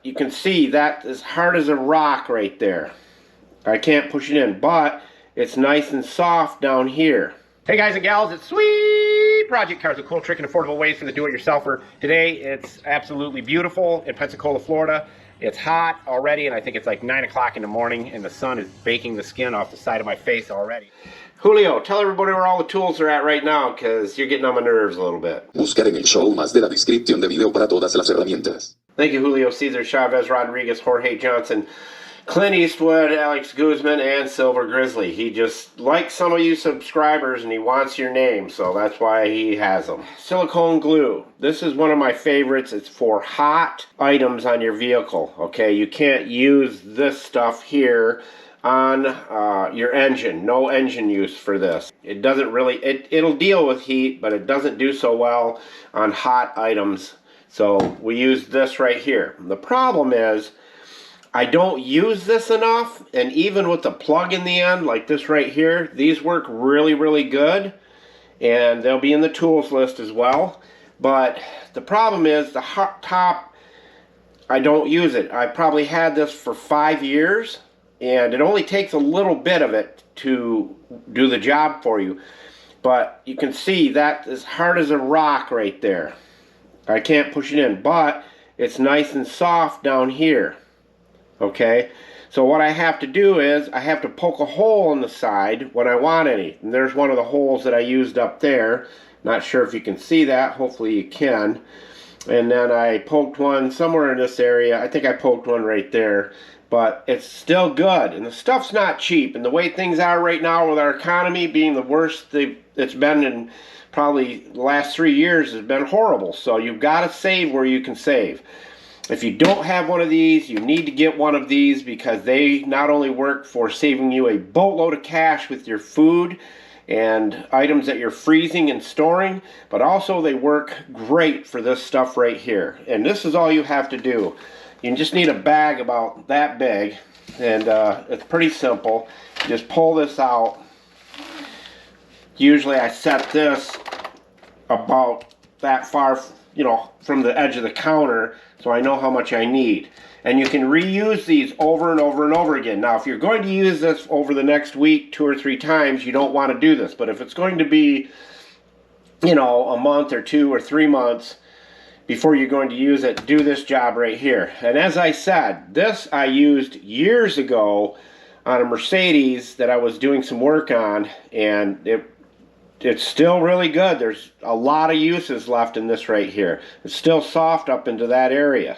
You can see that is hard as a rock right there. I can't push it in, but it's nice and soft down here. Hey guys and gals, it's Sweet Project Cars, a cool trick and affordable ways for the do-it-yourselfer. Today it's absolutely beautiful in Pensacola, Florida. It's hot already, and I think it's like 9 o'clock in the morning, and the sun is baking the skin off the side of my face already. Julio, tell everybody where all the tools are at right now, because you're getting on my nerves a little bit. Buscar en el show más de la descripción de video para todas las herramientas. Thank you, Julio, Cesar Chavez, Rodriguez, Jorge Johnson, Clint Eastwood, Alex Guzman, and Silver Grizzly. He just likes some of you subscribers and he wants your name, so that's why he has them. Silicone glue. This is one of my favorites. It's for hot items on your vehicle. Okay, you can't use this stuff here on your engine. No engine use for this. It doesn't really, it'll deal with heat, but it doesn't do so well on hot items. So we use this right here. The problem is I don't use this enough, and even with the plug in the end, like this right here, these work really, really good, and they'll be in the tools list as well. But the problem is the hot top, I don't use it. I probably had this for 5 years, and it only takes a little bit of it to do the job for you. But you can see that is hard as a rock right there. I can't push it in, but it's nice and soft down here. Okay, so what I have to do is I have to poke a hole in the side when I want any. And there's one of the holes that I used up there. Not sure if you can see that. Hopefully you can. And then I poked one somewhere in this area. I think I poked one right there. But it's still good. And the stuff's not cheap. And the way things are right now with our economy being the worst it's been in probably the last 3 years has been horrible. So you've got to save where you can save. If you don't have one of these, you need to get one of these because they not only work for saving you a boatload of cash with your food and items that you're freezing and storing, but also they work great for this stuff right here. And this is all you have to do. You just need a bag about that big, and it's pretty simple. Just pull this out. Usually I set this about that far, you know, from the edge of the counter, so I know how much I need. And you can reuse these over and over and over again. Now, if you're going to use this over the next week 2 or 3 times, you don't want to do this. But if it's going to be, you know, a month or 2 or 3 months before you're going to use it, do this job right here. And as I said, this I used years ago on a Mercedes that I was doing some work on, and it's still really good. There's a lot of uses left in this right here. It's still soft up into that area.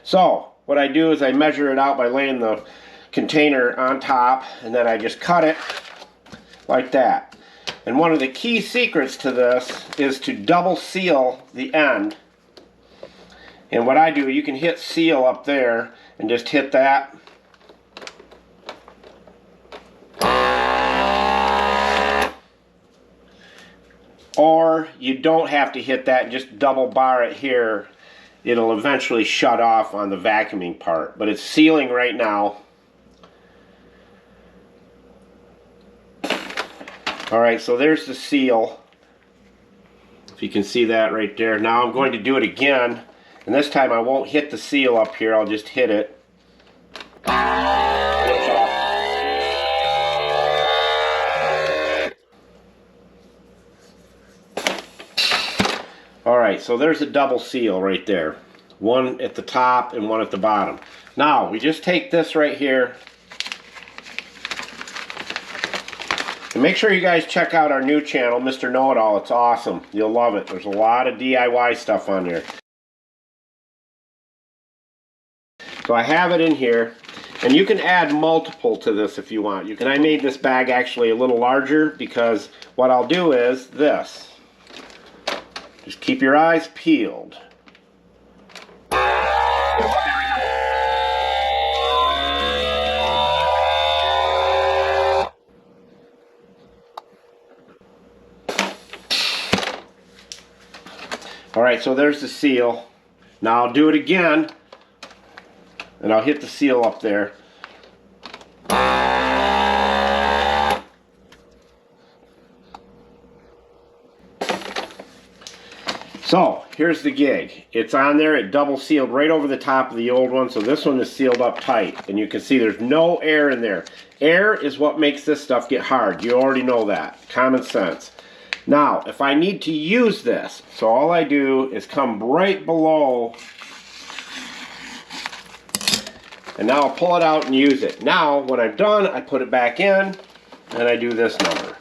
So what I do is I measure it out by laying the container on top, and then I just cut it like that. And one of the key secrets to this is to double seal the end. And what I do, you can hit seal up there and just hit that. Or you don't have to hit that, just double bar it here. It'll eventually shut off on the vacuuming part. But it's sealing right now. Alright, so there's the seal. If you can see that right there. Now I'm going to do it again. And this time I won't hit the seal up here, I'll just hit it. Alright, so there's a double seal right there. One at the top and one at the bottom. Now, we just take this right here. And make sure you guys check out our new channel, Mr. Know-It-All. It's awesome. You'll love it. There's a lot of DIY stuff on there. So I have it in here. And you can add multiple to this if you want. And I made this bag actually a little larger because what I'll do is this. Just keep your eyes peeled. Alright, so there's the seal. Now I'll do it again, and I'll hit the seal up there. So, here's the gig. It's on there, it double sealed right over the top of the old one, so this one is sealed up tight. And you can see there's no air in there. Air is what makes this stuff get hard. You already know that. Common sense. Now, if I need to use this, so all I do is come right below, and now I'll pull it out and use it. Now, when I'm done, I put it back in, and I do this number.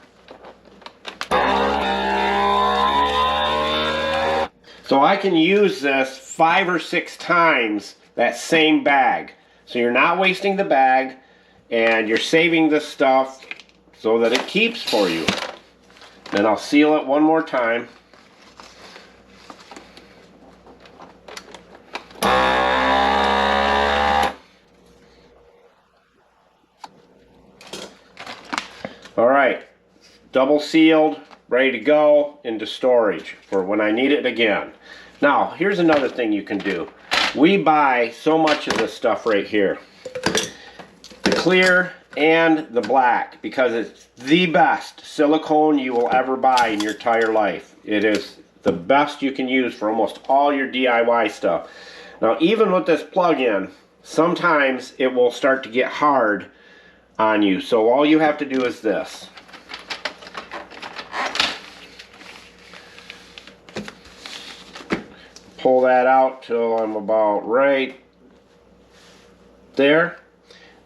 So I can use this 5 or 6 times that same bag. So you're not wasting the bag, and you're saving this stuff so that it keeps for you. Then I'll seal it one more time. All right, double sealed, ready to go into storage for when I need it again. Now, here's another thing you can do. We buy so much of this stuff right here. The clear and the black, because it's the best silicone you will ever buy in your entire life. It is the best you can use for almost all your DIY stuff. Now, even with this plug-in, sometimes it will start to get hard on you. So all you have to do is this. Pull that out till I'm about right there.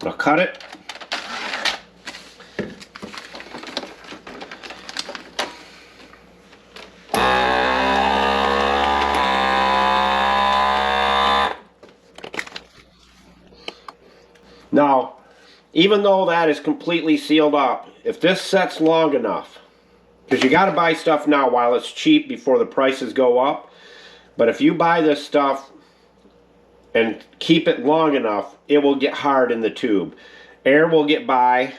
I'll cut it. Now, even though that is completely sealed up, if this sets long enough, because you got to buy stuff now while it's cheap before the prices go up, but if you buy this stuff and keep it long enough, it will get hard in the tube. Air will get by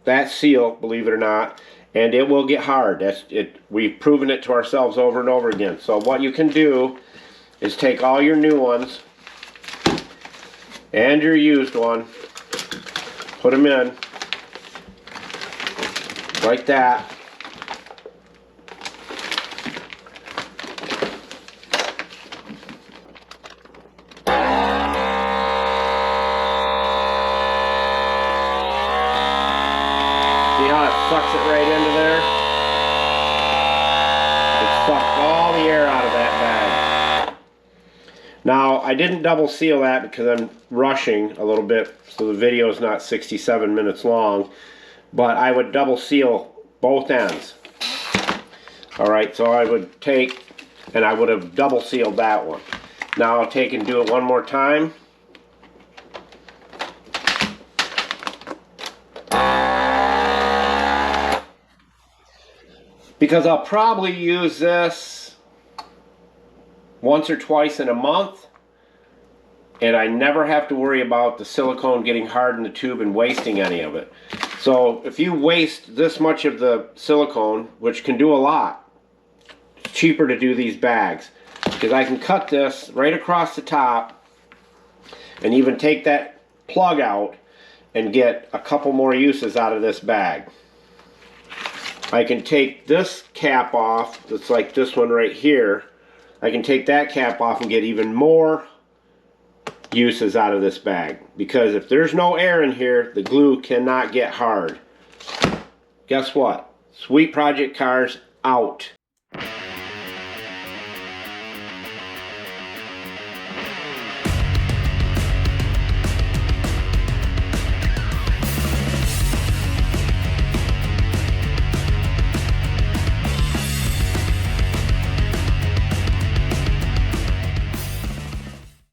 that seal, believe it or not, and it will get hard. That's it. We've proven it to ourselves over and over again. So what you can do is take all your new ones and your used one, put them in like that. See how it sucks it right into there? It sucked all the air out of that bag. Now, I didn't double seal that because I'm rushing a little bit, so the video is not 67 minutes long, but I would double seal both ends. Alright, so I would take, and I would have double sealed that one. Now I'll take and do it one more time. Because I'll probably use this once or twice in a month, and I never have to worry about the silicone getting hard in the tube and wasting any of it. So if you waste this much of the silicone, which can do a lot, it's cheaper to do these bags, because I can cut this right across the top and even take that plug out and get a couple more uses out of this bag. I can take this cap off, that's like this one right here. I can take that cap off and get even more uses out of this bag, because if there's no air in here, the glue cannot get hard. Guess what? Sweet Project Cars out.